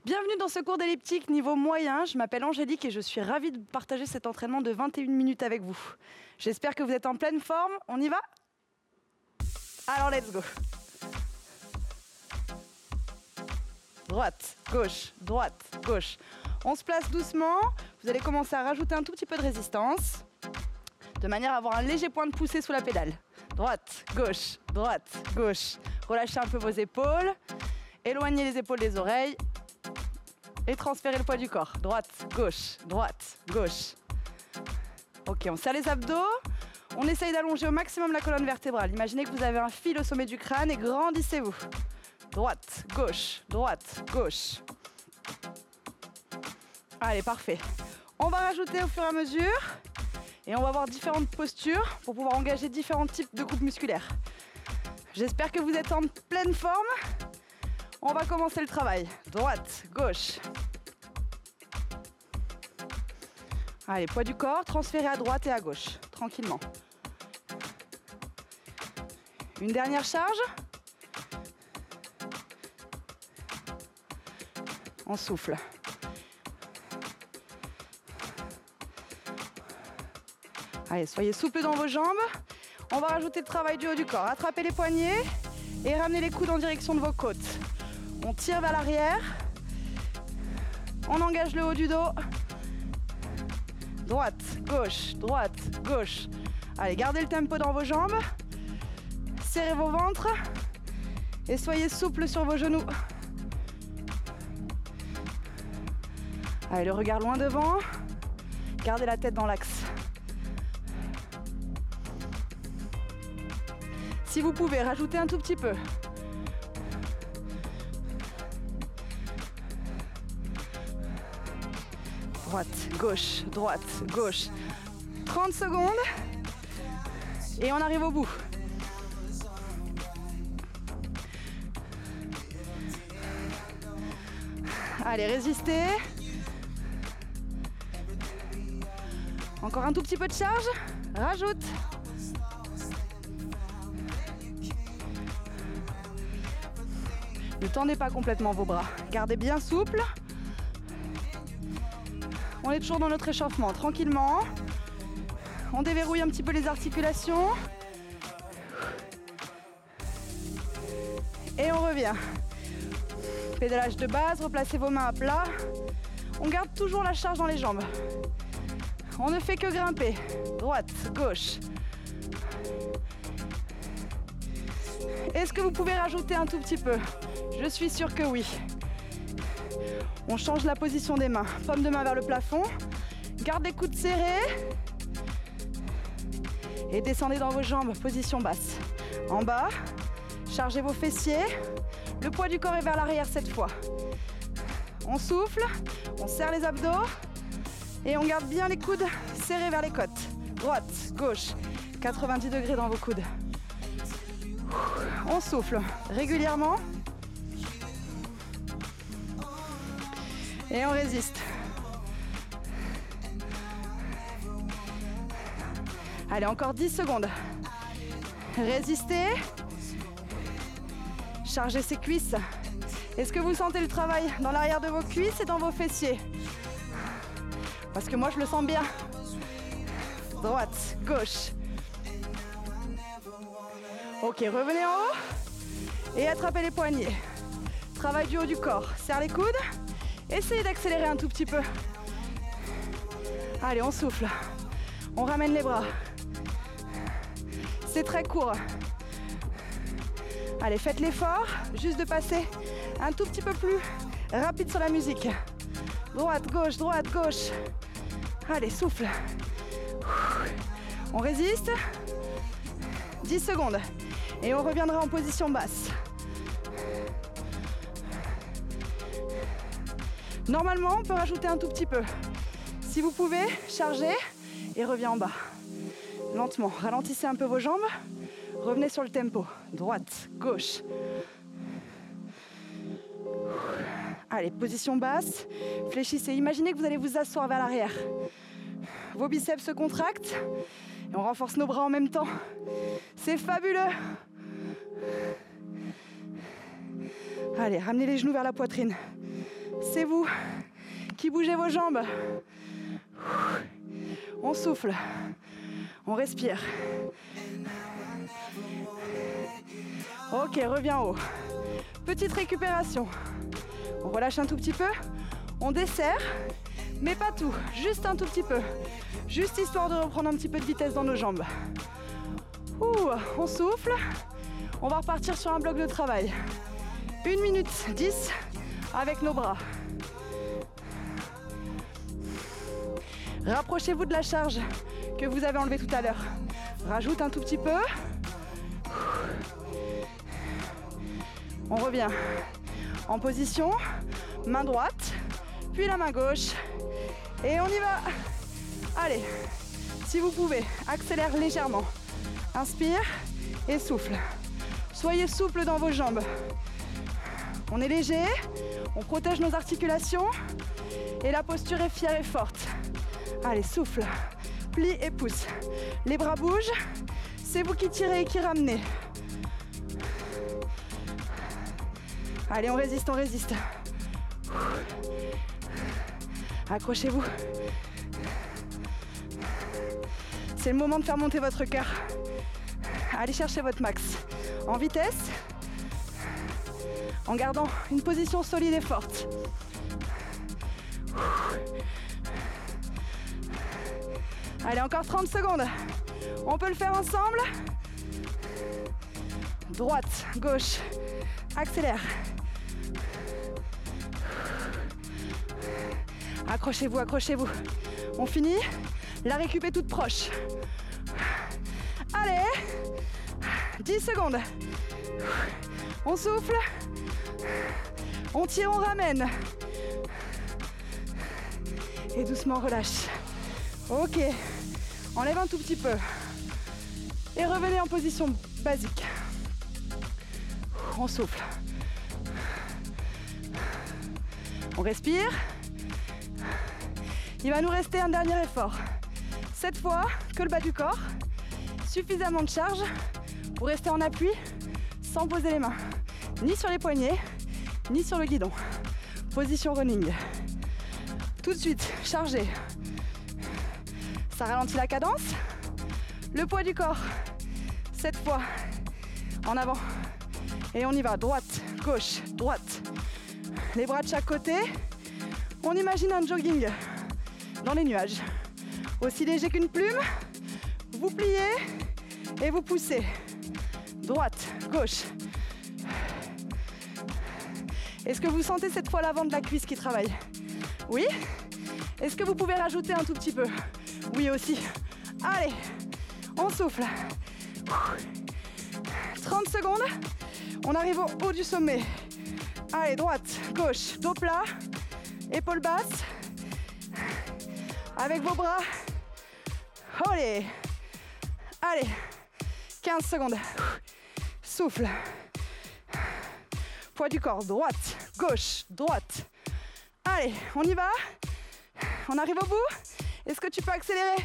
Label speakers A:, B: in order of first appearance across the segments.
A: Bienvenue dans ce cours d'elliptique niveau moyen. Je m'appelle Angélique et je suis ravie de partager cet entraînement de 21 minutes avec vous. J'espère que vous êtes en pleine forme. On y va? Alors, let's go. Droite, gauche, droite, gauche. On se place doucement. Vous allez commencer à rajouter un tout petit peu de résistance, de manière à avoir un léger point de poussée sous la pédale. Droite, gauche, droite, gauche. Relâchez un peu vos épaules. Éloignez les épaules des oreilles. Et transférez le poids du corps. Droite, gauche, droite, gauche. Ok, on serre les abdos. On essaye d'allonger au maximum la colonne vertébrale. Imaginez que vous avez un fil au sommet du crâne et grandissez-vous. Droite, gauche, droite, gauche. Allez, parfait. On va rajouter au fur et à mesure. Et on va avoir différentes postures pour pouvoir engager différents types de groupes musculaires. J'espère que vous êtes en pleine forme. On va commencer le travail. Droite, gauche. Allez, poids du corps, transféré à droite et à gauche, tranquillement. Une dernière charge. On souffle. Allez, soyez souple dans vos jambes. On va rajouter le travail du haut du corps. Attrapez les poignets et ramenez les coudes en direction de vos côtes. On tire vers l'arrière. On engage le haut du dos. Droite, gauche, droite, gauche. Allez, gardez le tempo dans vos jambes. Serrez vos ventres. Et soyez souple sur vos genoux. Allez, le regard loin devant. Gardez la tête dans l'axe. Si vous pouvez, rajoutez un tout petit peu. Droite, gauche, droite, gauche. 30 secondes. Et on arrive au bout. Allez, résistez. Encore un tout petit peu de charge. Rajoute. Ne tendez pas complètement vos bras. Gardez bien souple. On est toujours dans notre échauffement, tranquillement. On déverrouille un petit peu les articulations. Et on revient. Pédalage de base, replacez vos mains à plat. On garde toujours la charge dans les jambes. On ne fait que grimper. Droite, gauche. Est-ce que vous pouvez rajouter un tout petit peu? Je suis sûre que oui. On change la position des mains. Paume de main vers le plafond. Garde les coudes serrés. Et descendez dans vos jambes, position basse. En bas, chargez vos fessiers. Le poids du corps est vers l'arrière cette fois. On souffle, on serre les abdos. Et on garde bien les coudes serrés vers les côtes. Droite, gauche, 90 degrés dans vos coudes. On souffle régulièrement. Et on résiste. Allez, encore 10 secondes. Résistez. Chargez ses cuisses. Est-ce que vous sentez le travail dans l'arrière de vos cuisses et dans vos fessiers? Parce que moi, je le sens bien. Droite, gauche. Ok, revenez en haut. Et attrapez les poignets. Travail du haut du corps. Serre les coudes. Essayez d'accélérer un tout petit peu. Allez, on souffle. On ramène les bras. C'est très court. Allez, faites l'effort, juste de passer un tout petit peu plus rapide sur la musique. Droite, gauche, droite, gauche. Allez, souffle. On résiste. 10 secondes. Et on reviendra en position basse. Normalement, on peut rajouter un tout petit peu. Si vous pouvez, chargez et reviens en bas. Lentement, ralentissez un peu vos jambes. Revenez sur le tempo. Droite, gauche. Allez, position basse. Fléchissez. Imaginez que vous allez vous asseoir vers l'arrière. Vos biceps se contractent. Et on renforce nos bras en même temps. C'est fabuleux. Allez, ramenez les genoux vers la poitrine. C'est vous qui bougez vos jambes. On souffle. On respire. Ok, reviens haut. Petite récupération. On relâche un tout petit peu. On desserre, mais pas tout. Juste un tout petit peu. Juste histoire de reprendre un petit peu de vitesse dans nos jambes. On souffle. On va repartir sur un bloc de travail. 1 minute 10 avec nos bras. Rapprochez-vous de la charge que vous avez enlevée tout à l'heure. Rajoute un tout petit peu. On revient en position, main droite, puis la main gauche. Et on y va. Allez, si vous pouvez, accélère légèrement. Inspire et souffle. Soyez souple dans vos jambes. On est léger, on protège nos articulations et la posture est fière et forte. Allez, souffle, plie et pousse. Les bras bougent, c'est vous qui tirez et qui ramenez. Allez, on résiste, on résiste. Accrochez-vous. C'est le moment de faire monter votre cœur. Allez chercher votre max. En vitesse, en gardant une position solide et forte. Allez, encore 30 secondes. On peut le faire ensemble. Droite, gauche, accélère. Accrochez-vous, accrochez-vous. On finit. La récup est toute proche. Allez, 10 secondes. On souffle. On tire, on ramène. Et doucement relâche. Ok. Enlève un tout petit peu. Et revenez en position basique. On souffle. On respire. Il va nous rester un dernier effort. Cette fois, que le bas du corps. Suffisamment de charge pour rester en appui sans poser les mains. Ni sur les poignets, ni sur le guidon. Position running. Tout de suite, chargé. Ça ralentit la cadence. Le poids du corps. Cette fois, en avant. Et on y va. Droite, gauche, droite. Les bras de chaque côté. On imagine un jogging dans les nuages. Aussi léger qu'une plume. Vous pliez et vous poussez. Droite, gauche. Est-ce que vous sentez cette fois l'avant de la cuisse qui travaille? Oui? Est-ce que vous pouvez rajouter un tout petit peu? Oui aussi. Allez, on souffle. 30 secondes. On arrive au haut du sommet. Allez, droite, gauche, dos plat, épaules basses. Avec vos bras. Allez. Allez. 15 secondes. Souffle. Poids du corps, droite, gauche, droite. Allez, on y va. On arrive au bout. Est-ce que tu peux accélérer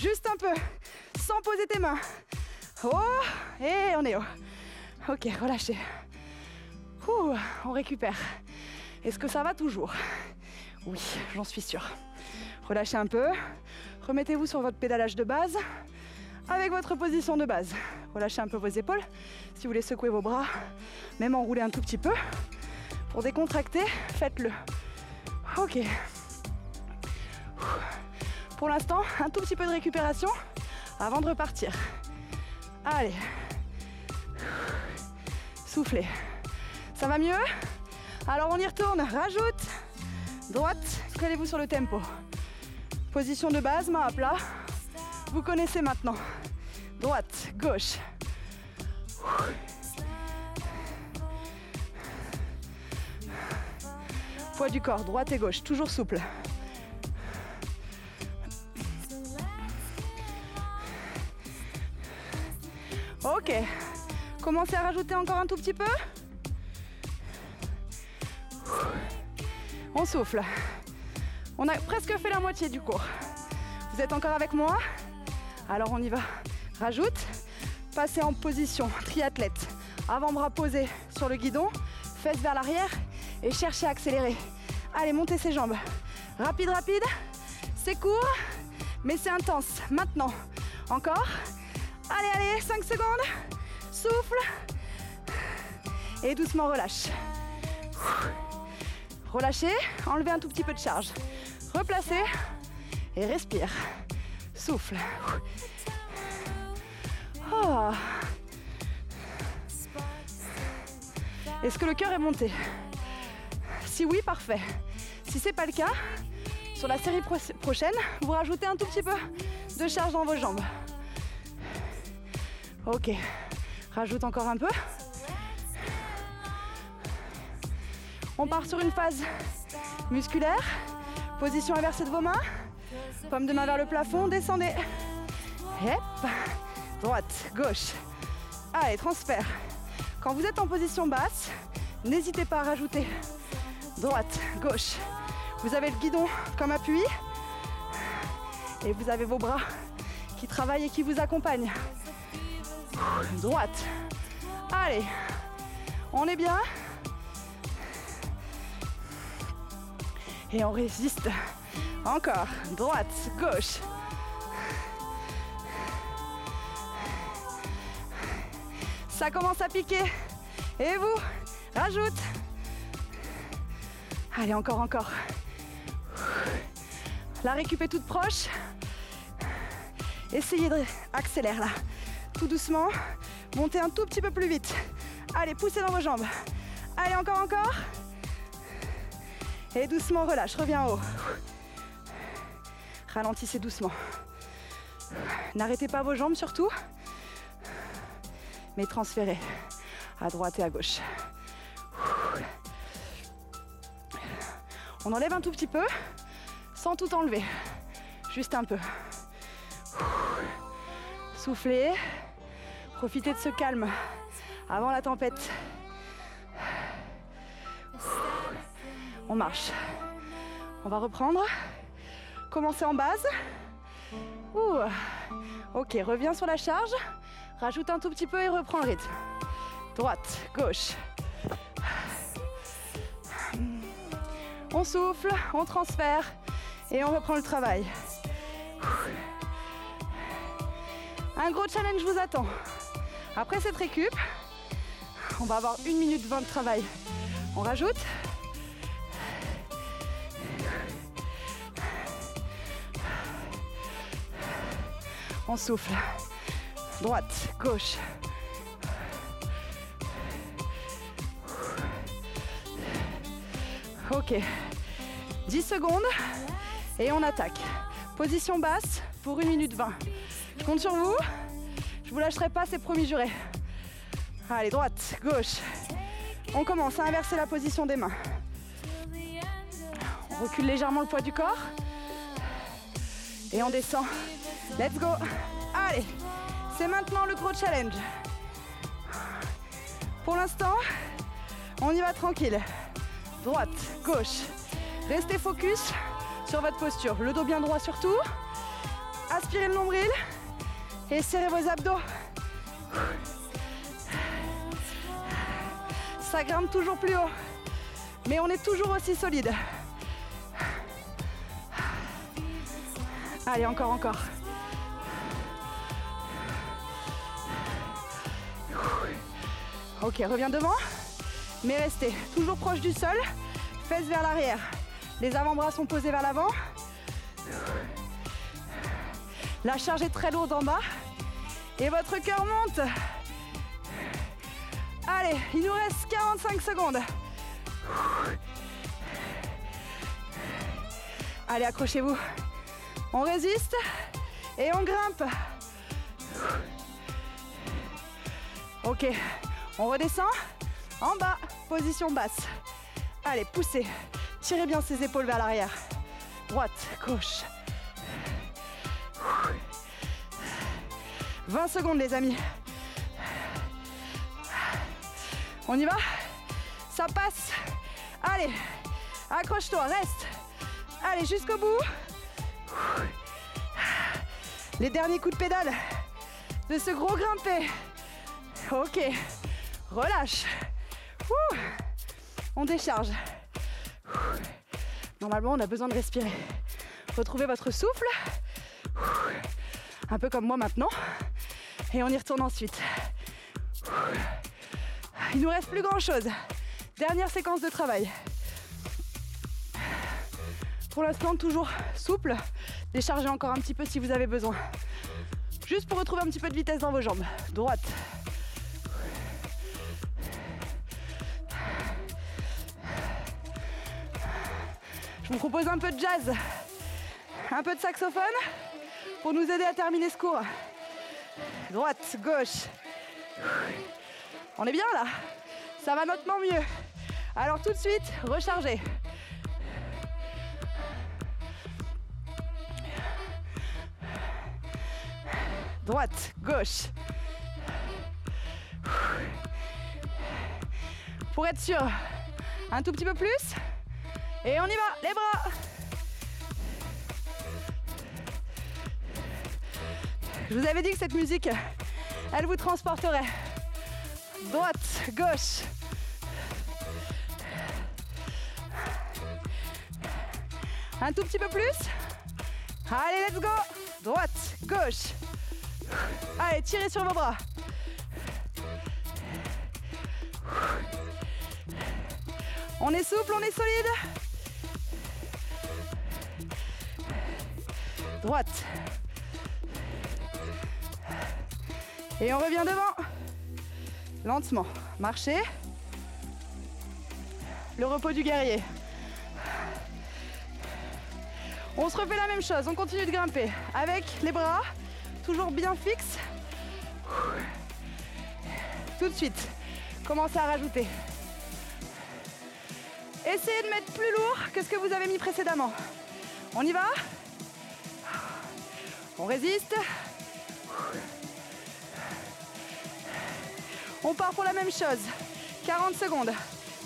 A: juste un peu sans poser tes mains? Oh, et on est haut. Ok, relâchez. On récupère. Est-ce que ça va toujours? Oui, j'en suis sûre. Relâchez un peu. Remettez-vous sur votre pédalage de base avec votre position de base. Relâchez un peu vos épaules. Si vous voulez secouer vos bras, même enrouler un tout petit peu. Pour décontracter, faites-le. Ok. Pour l'instant, un tout petit peu de récupération avant de repartir. Allez. Soufflez. Ça va mieux? Alors on y retourne. Rajoute. Droite, collez-vous sur le tempo. Position de base, main à plat. Vous connaissez maintenant. Droite, gauche. Poids du corps, droite et gauche, toujours souple. Ok. Commencez à rajouter encore un tout petit peu. On souffle. On a presque fait la moitié du cours. Vous êtes encore avec moi? Alors on y va. Rajoute. Passez en position triathlète. Avant-bras posé sur le guidon. Fesses vers l'arrière. Et cherchez à accélérer. Allez, montez ses jambes. Rapide, rapide. C'est court, mais c'est intense. Maintenant, encore. Allez, allez, 5 secondes. Souffle. Et doucement relâche. Relâchez, enlevez un tout petit peu de charge. Replacez et respire. Souffle. Oh. Est-ce que le cœur est monté? Si oui, parfait. Si ce n'est pas le cas, sur la série prochaine, vous rajoutez un tout petit peu de charge dans vos jambes. Ok, rajoute encore un peu. On part sur une phase musculaire. Position inversée de vos mains. Paume de main vers le plafond, descendez. Hop. Droite, gauche. Allez, transfert. Quand vous êtes en position basse, n'hésitez pas à rajouter droite, gauche. Vous avez le guidon comme appui et vous avez vos bras qui travaillent et qui vous accompagnent. Droite. Allez, on est bien. Et on résiste. Encore. Droite, gauche. Ça commence à piquer. Et vous, rajoute. Allez, encore, encore. La récup est toute proche. Essayez d'accélérer là. Tout doucement. Montez un tout petit peu plus vite. Allez, poussez dans vos jambes. Allez, encore, encore. Et doucement, relâche. Reviens en haut. Ralentissez doucement. N'arrêtez pas vos jambes surtout. Mais transférez à droite et à gauche. On enlève un tout petit peu, sans tout enlever. Juste un peu. Soufflez. Profitez de ce calme avant la tempête. On marche. On va reprendre. Commencez en base. Ok, reviens sur la charge. Rajoute un tout petit peu et reprends le rythme. Droite, gauche. On souffle, on transfère et on reprend le travail. Un gros challenge vous attend. Après cette récup, on va avoir 1 minute 20 de travail. On rajoute. On souffle. Droite, gauche. Ok. 10 secondes et on attaque. Position basse pour 1 minute 20. Je compte sur vous. Je vous lâcherai pas, c'est promis juré. Allez, droite, gauche. On commence à inverser la position des mains. On recule légèrement le poids du corps. Et on descend. Let's go. Allez, c'est maintenant le gros challenge. Pour l'instant, on y va tranquille. Droite, gauche. Restez focus sur votre posture. Le dos bien droit surtout. Aspirez le nombril et serrez vos abdos. Ça grimpe toujours plus haut, mais on est toujours aussi solide. Allez, encore, encore. Ok, reviens devant, mais restez toujours proche du sol, fesses vers l'arrière. Les avant-bras sont posés vers l'avant. La charge est très lourde en bas et votre cœur monte. Allez, il nous reste 45 secondes. Allez, accrochez-vous. On résiste et on grimpe. Ok, on redescend. En bas, position basse. Allez, poussez. Tirez bien ses épaules vers l'arrière. Droite, gauche. 20 secondes, les amis. On y va? Ça passe. Allez, accroche-toi, reste. Allez, jusqu'au bout. Les derniers coups de pédale de ce gros grimpé. Ok, relâche. On décharge. Normalement, on a besoin de respirer. Retrouvez votre souffle. Un peu comme moi maintenant. Et on y retourne ensuite. Il nous reste plus grand chose. Dernière séquence de travail. Pour l'instant, toujours souple. Déchargez encore un petit peu si vous avez besoin. Juste pour retrouver un petit peu de vitesse dans vos jambes. Droite. Je vous propose un peu de jazz, un peu de saxophone pour nous aider à terminer ce cours. Droite, gauche. On est bien là? Ça va nettement mieux. Alors tout de suite, rechargez. Droite, gauche. Pour être sûr, un tout petit peu plus. Et on y va, les bras. Je vous avais dit que cette musique, elle vous transporterait. Droite, gauche. Un tout petit peu plus. Allez, let's go. Droite, gauche. Allez, tirez sur vos bras. On est souple, on est solide. Droite. Et on revient devant. Lentement. Marchez. Le repos du guerrier. On se refait la même chose. On continue de grimper avec les bras toujours bien fixes. Tout de suite, commencez à rajouter. Essayez de mettre plus lourd que ce que vous avez mis précédemment. On y va? On résiste. On part pour la même chose. 40 secondes.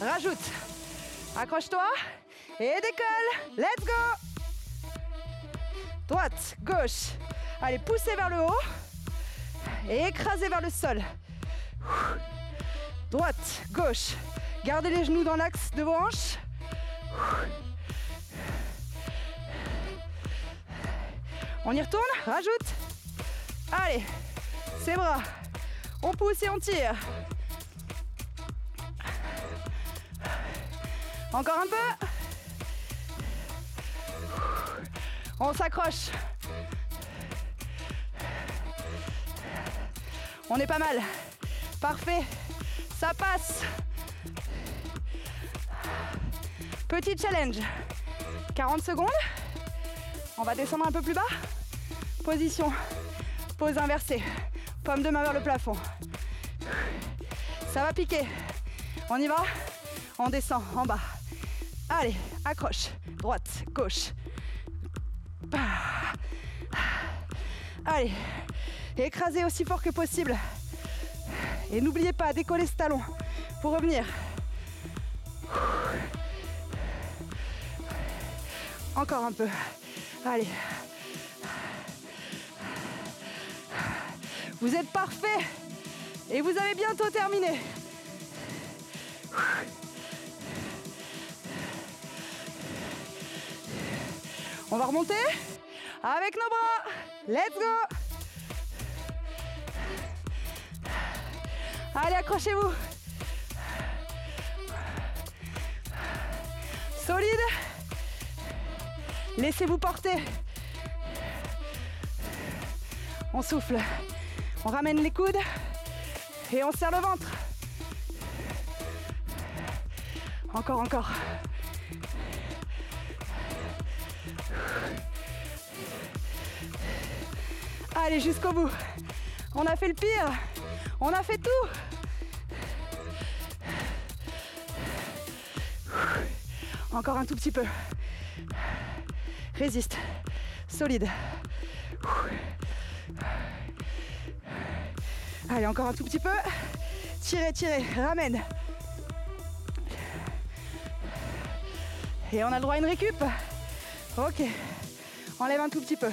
A: Rajoute. Accroche-toi. Et décolle. Let's go. Droite, gauche. Allez, poussez vers le haut. Et écrasez vers le sol. Droite, gauche. Gardez les genoux dans l'axe de vos hanches. On y retourne, rajoute. Allez, ses bras. On pousse et on tire. Encore un peu. On s'accroche. On est pas mal. Parfait. Ça passe. Petit challenge. 40 secondes. On va descendre un peu plus bas. Position. Pose inversée. Paume de main vers le plafond. Ça va piquer. On y va. On descend en bas. Allez, accroche. Droite, gauche. Allez. Écrasez aussi fort que possible. Et n'oubliez pas, décoller ce talon pour revenir. Encore un peu. Allez. Vous êtes parfait. Et vous avez bientôt terminé. On va remonter avec nos bras. Let's go. Allez, accrochez-vous. Solide. Laissez-vous porter. On souffle. On ramène les coudes. Et on serre le ventre. Encore, encore. Allez, jusqu'au bout. On a fait le pire. On a fait tout. Encore un tout petit peu. Résiste. Solide. Allez, encore un tout petit peu. Tirez, tirez. Ramène. Et on a le droit à une récup. Ok. Enlève un tout petit peu.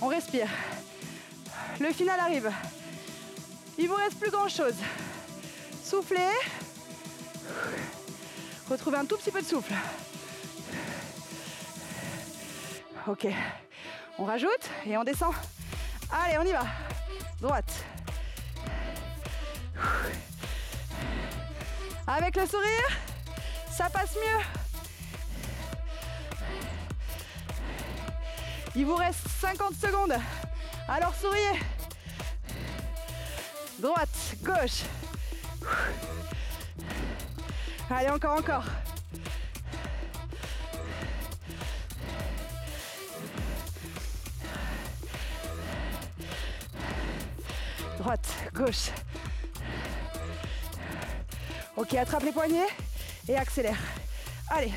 A: On respire. Le final arrive. Il vous reste plus grand chose. Soufflez. Retrouvez un tout petit peu de souffle. Ok, on rajoute et on descend. Allez, on y va. Droite. Avec le sourire, ça passe mieux. Il vous reste 50 secondes. Alors souriez. Droite, gauche. Allez, encore. Droite, gauche. Ok, attrape les poignets et accélère. Allez,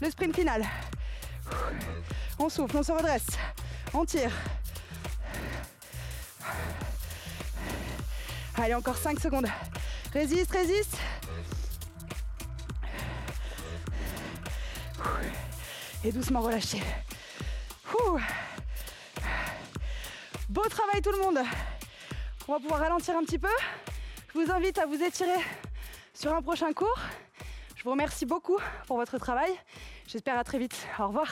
A: le sprint final. On souffle, on se redresse, on tire. Allez, encore 5 secondes. Résiste, résiste. Et doucement relâchez. Beau travail tout le monde. On va pouvoir ralentir un petit peu. Je vous invite à vous étirer sur un prochain cours. Je vous remercie beaucoup pour votre travail. J'espère à très vite. Au revoir.